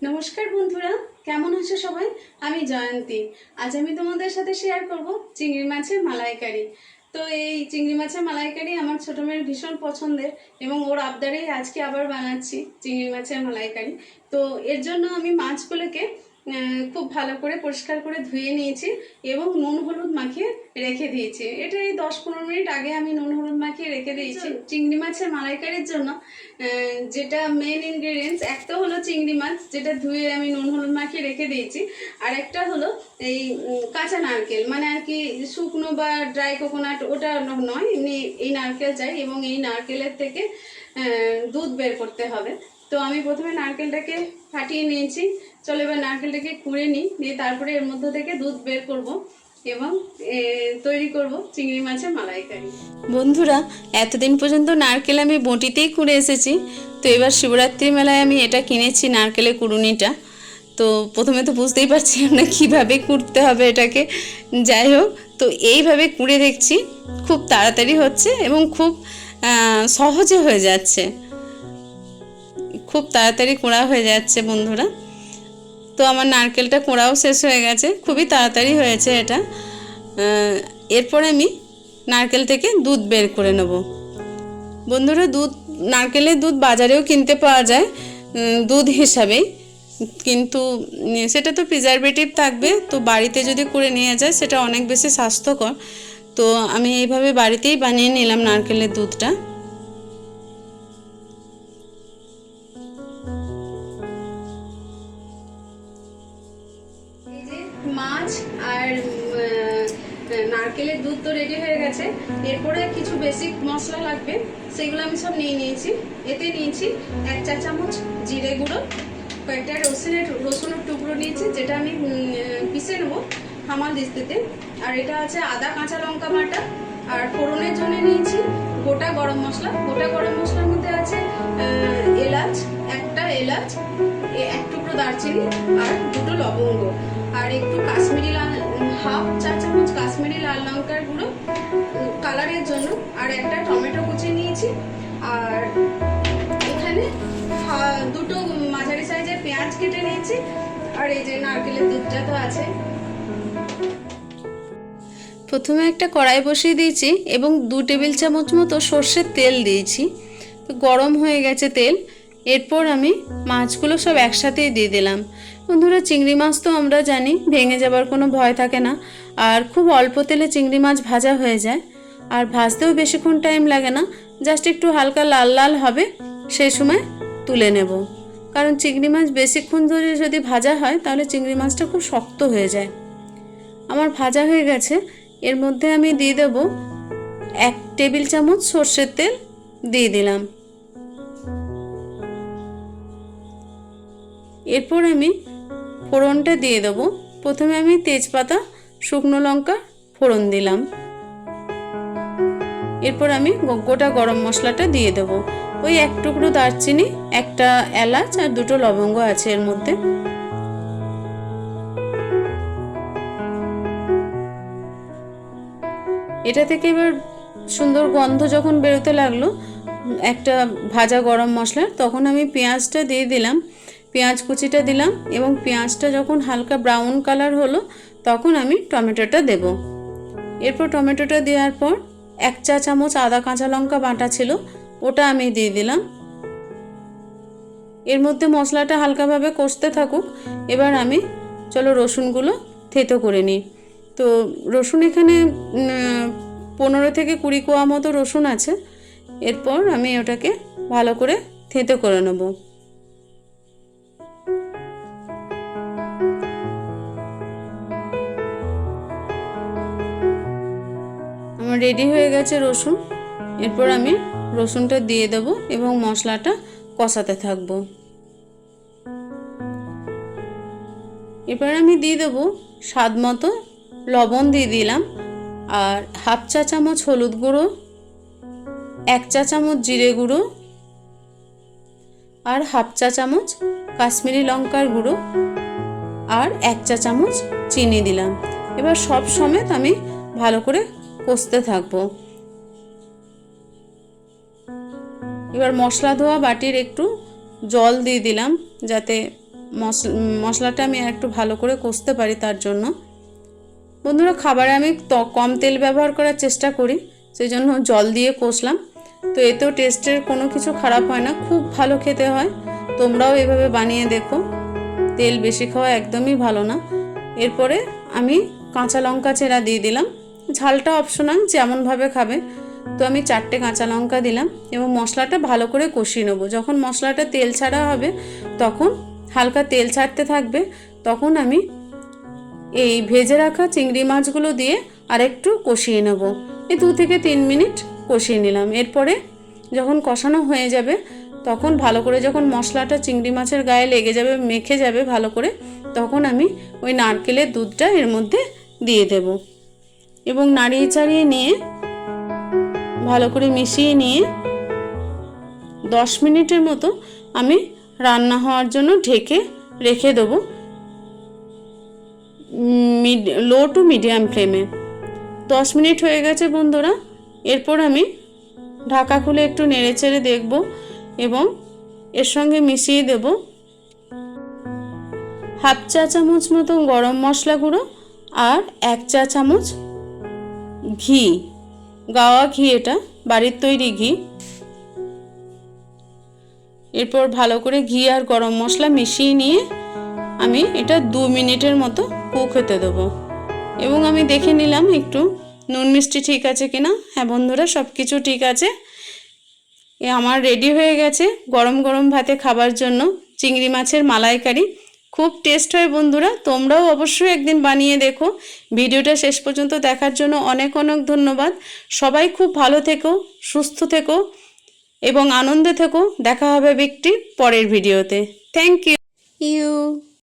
নমস্কার বন্ধুরা, কেমন আছো সবাই? আমি জয়ন্তী। আজ আমি তোমাদের সাথে শেয়ার করব চিংড়ি মাছের মালাইকারি। তো এই চিংড়ি মাছের মালাইকারি আমার ছোট মেয়ের ভীষণ পছন্দের এবং ওর আবদারেই আজকে আবার বানাচ্ছি চিংড়ি মাছের মালাইকারি। তো এর জন্য আমি মাছগুলোকে খুব ভালো করে পরিষ্কার করে ধুয়ে নিয়েছি এবং নুন হলুদ মাখিয়ে রেখে দিয়েছি। এটা এই 10-15 মিনিট আগে আমি নুন হলুদ মাখিয়ে রেখে দিয়েছি। চিংড়ি মাছের মালাইকারির জন্য যেটা মেন ইনগ্রেডিয়েন্টস, একটা হলো চিংড়ি মাছ যেটা ধুয়ে আমি নুন হলুদ মাখিয়ে রেখে দিয়েছি, আর একটা হলো এই কাঁচা নারকেল, মানে আর কি শুকনো বা ড্রাই কোকোনাট ওটা নয়, এমনি এই নারকেল চাই এবং এই নারকেলের থেকে দুধ বের করতে হবে। তো আমি প্রথমে নারকেলটাকে ফাটিয়ে নিয়েছি। চলো এবার নারকেলটাকে কুড়ে নিই, দিয়ে তারপরে এর মধ্যে থেকে দুধ বের করব এবং তৈরি করব চিংড়ি মাছের মালাইকারি। বন্ধুরা, এতদিন পর্যন্ত নারকেল আমি বঁটিতেই কুড়ে এসেছি। তো এবার শিবরাত্রি মেলায় আমি এটা কিনেছি, নারকেলের কুড়ুনিটা। তো প্রথমে তো বুঝতেই পারছিলাম না কীভাবে কুড়তে হবে এটাকে। যাই হোক, তো এইভাবে কুড়ে দেখছি খুব তাড়াতাড়ি হচ্ছে এবং খুব সহজে হয়ে যাচ্ছে, খুব তাড়াতাড়ি কোড়া হয়ে যাচ্ছে বন্ধুরা। তো আমার নারকেলটা কোড়াও শেষ হয়ে গেছে, খুবই তাড়াতাড়ি হয়েছে এটা। এরপর আমি নারকেল থেকে দুধ বের করে নেব। বন্ধুরা, নারকেলের দুধ বাজারেও কিনতে পাওয়া যায় দুধ হিসাবেই, কিন্তু সেটা তো প্রিজারভেটিভ থাকবে। তো বাড়িতে যদি করে নিয়ে যায় সেটা অনেক বেশি স্বাস্থ্যকর। তো আমি এইভাবে বাড়িতেই বানিয়ে নিলাম নারকেলের দুধটা। মাছ আর নারকেলের দুধ তো রেডি হয়ে গেছে। এরপরে কিছু বেসিক মশলা লাগবে, সেগুলো আমি সব নিয়ে নিয়েছি। এতে নিয়েছি 1 চা চামচ জিরে গুঁড়ো, কয়েকটা রসুনের টুকরো নিয়েছি যেটা আমি পিষে নেবো হামাল দিস্তিতে। আর এটা আছে আদা কাঁচা লঙ্কা বাটা। আর ফোড়নের জন্য নিয়েছি গোটা গরম মশলা। গোটা গরম মশলার মধ্যে আছে এলাচ, একটা এলাচ, 1 টুকরো দারচিনি আর 2টো লবঙ্গ, আর একটু কাশ্মীরি লাল, 1/2 চা চামচ কাশ্মীরি লাল লঙ্কার গুঁড়ো কালারের জন্য, আর একটা টমেটো কুচি নিয়েছি। আর এখানে 2টো মাঝারি সাইজের পেঁয়াজ কেটে নিয়েছি। আর এই যে নারকেলের দুধটা তো আছে। প্রথমে একটা কড়াই বসিয়ে দিয়েছি এবং 2 টেবিল চামচ মতো সর্ষের তেল দিয়েছি। তো গরম হয়ে গেছে তেল। এরপর আমি মাছগুলো সব একসাথেই দিয়ে দিলাম। বন্ধুরা, চিংড়ি মাছ তো আমরা জানি ভেঙে যাবার কোনো ভয় থাকে না, আর খুব অল্প তেলে চিংড়ি মাছ ভাজা হয়ে যায়, আর ভাজতেও বেশিক্ষণ টাইম লাগে না। জাস্ট একটু হালকা লাল লাল হবে, সেই সময় তুলে নেব। কারণ চিংড়ি মাছ বেশিক্ষণ ধরে যদি ভাজা হয় তাহলে চিংড়ি মাছটা খুব শক্ত হয়ে যায়। আমার ভাজা হয়ে গেছে। এর মধ্যে আমি দিয়ে দেব 1 টেবিল চামচ সর্ষের তেল দিয়ে দিলাম। এরপর আমি ফোড়নটা দিয়ে দেবো। প্রথমে আমি তেজপাতা, শুকনো লঙ্কা ফোড়ন দিলাম। এরপর আমি গোটা গরম মশলাটা দিয়ে দেবো। ওই 1 টুকরো দারচিনি, একটা এলাচ আর 2টো লবঙ্গ আছে এর মধ্যে। এটা থেকে এবার সুন্দর গন্ধ যখন বেরোতে লাগলো একটা ভাজা গরম মশলার, তখন আমি পেঁয়াজটা দিয়ে দিলাম, পেঁয়াজ কুচিটা দিলাম এবং পেঁয়াজটা যখন হালকা ব্রাউন কালার হলো তখন আমি টমেটোটা দেব। এরপর টমেটোটা দেওয়ার পর 1 চা চামচ আদা কাঁচা লঙ্কা বাটা ছিল, ওটা আমি দিয়ে দিলাম। এর মধ্যে মশলাটা হালকাভাবে কষতে থাকুক। এবার আমি চলো রসুনগুলো থেতো করে নিই। তো রসুন এখানে 15 থেকে 20 কোয়া মতো রসুন আছে। এরপর আমি ওটাকে ভালো করে থেতো করে নেব। আমার রেডি হয়ে গেছে রসুন। এরপর আমি রসুনটা দিয়ে দেব এবং মশলাটা কষাতে থাকবো। এরপর আমি দিয়ে দেব স্বাদ মতো লবণ দিয়ে দিলাম, আর 1/2 চা চামচ হলুদ গুঁড়ো, 1 চা চামচ জিরে গুঁড়ো, আর 1/2 চা চামচ কাশ্মীরি লঙ্কার গুঁড়ো, আর 1 চা চামচ চিনি দিলাম। এবার সব সমেত আমি ভালো করে কষতে থাকবো। এবার মশলা ধোয়া বাটির একটু জল দিয়ে দিলাম যাতে মশলাটা আমি একটু ভালো করে কষতে পারি। তার জন্য বন্ধুরা খাবারে আমি কম তেল ব্যবহার করার চেষ্টা করি, সেই জন্য জল দিয়ে কষলাম। তো এতেও টেস্টের কোনো কিছু খারাপ হয় না, খুব ভালো খেতে হয়। তোমরাও এভাবে বানিয়ে দেখো, তেল বেশি খাওয়া একদমই ভালো না। এরপরে আমি কাঁচা লঙ্কা চেরা দিয়ে দিলাম, ঝালটা অপশনাল, যেমনভাবে খাবে। তো আমি 4টে কাঁচা লঙ্কা দিলাম এবং মশলাটা ভালো করে কষিয়ে নেবো। যখন মশলাটা তেল ছাড়া হবে, তখন হালকা তেল ছাড়তে থাকবে, তখন আমি এই ভেজে রাখা চিংড়ি মাছগুলো দিয়ে আরেকটু কষিয়ে নেব। এই 2 থেকে 3 মিনিট কষিয়ে নিলাম। এরপরে যখন কষানো হয়ে যাবে, তখন ভালো করে যখন মশলাটা চিংড়ি মাছের গায়ে লেগে যাবে, মেখে যাবে ভালো করে, তখন আমি ওই নারকেলের দুধটা এর মধ্যে দিয়ে দেব এবং নাড়িয়ে চাড়িয়ে নিয়ে ভালো করে মিশিয়ে নিয়ে 10 মিনিটের মতো আমি রান্না হওয়ার জন্য ঢেকে রেখে দেবো লো টু মিডিয়াম ফ্লেমে। 10 মিনিট হয়ে গেছে বন্ধুরা। এরপর আমি ঢাকা খুলে একটু নেড়ে চেড়ে দেখব এবং এর সঙ্গে মিশিয়ে দেব হাফ চা চামচ মতো গরম মশলা গুঁড়ো আর 1 চা চামচ ঘি, গাওয়া ঘি, এটা বাড়ির তৈরি ঘি। এরপর ভালো করে ঘি আর গরম মশলা মিশিয়ে নিয়ে আমি এটা 2 মিনিটের মতো কুক হতে দেবো এবং আমি দেখে নিলাম একটু নুন মিষ্টি ঠিক আছে কিনা। হ্যাঁ বন্ধুরা, সব কিছু ঠিক আছে। আমার রেডি হয়ে গেছে গরম গরম ভাতে খাবার জন্য চিংড়ি মাছের মালাইকারি। খুব টেস্ট হয় বন্ধুরা, তোমরাও অবশ্যই একদিন বানিয়ে দেখো। ভিডিওটা শেষ পর্যন্ত দেখার জন্য অনেক অনেক ধন্যবাদ। সবাই খুব ভালো থেকো, সুস্থ থেকো এবং আনন্দে থেকো। দেখা হবে একটি পরের ভিডিওতে। Thank you.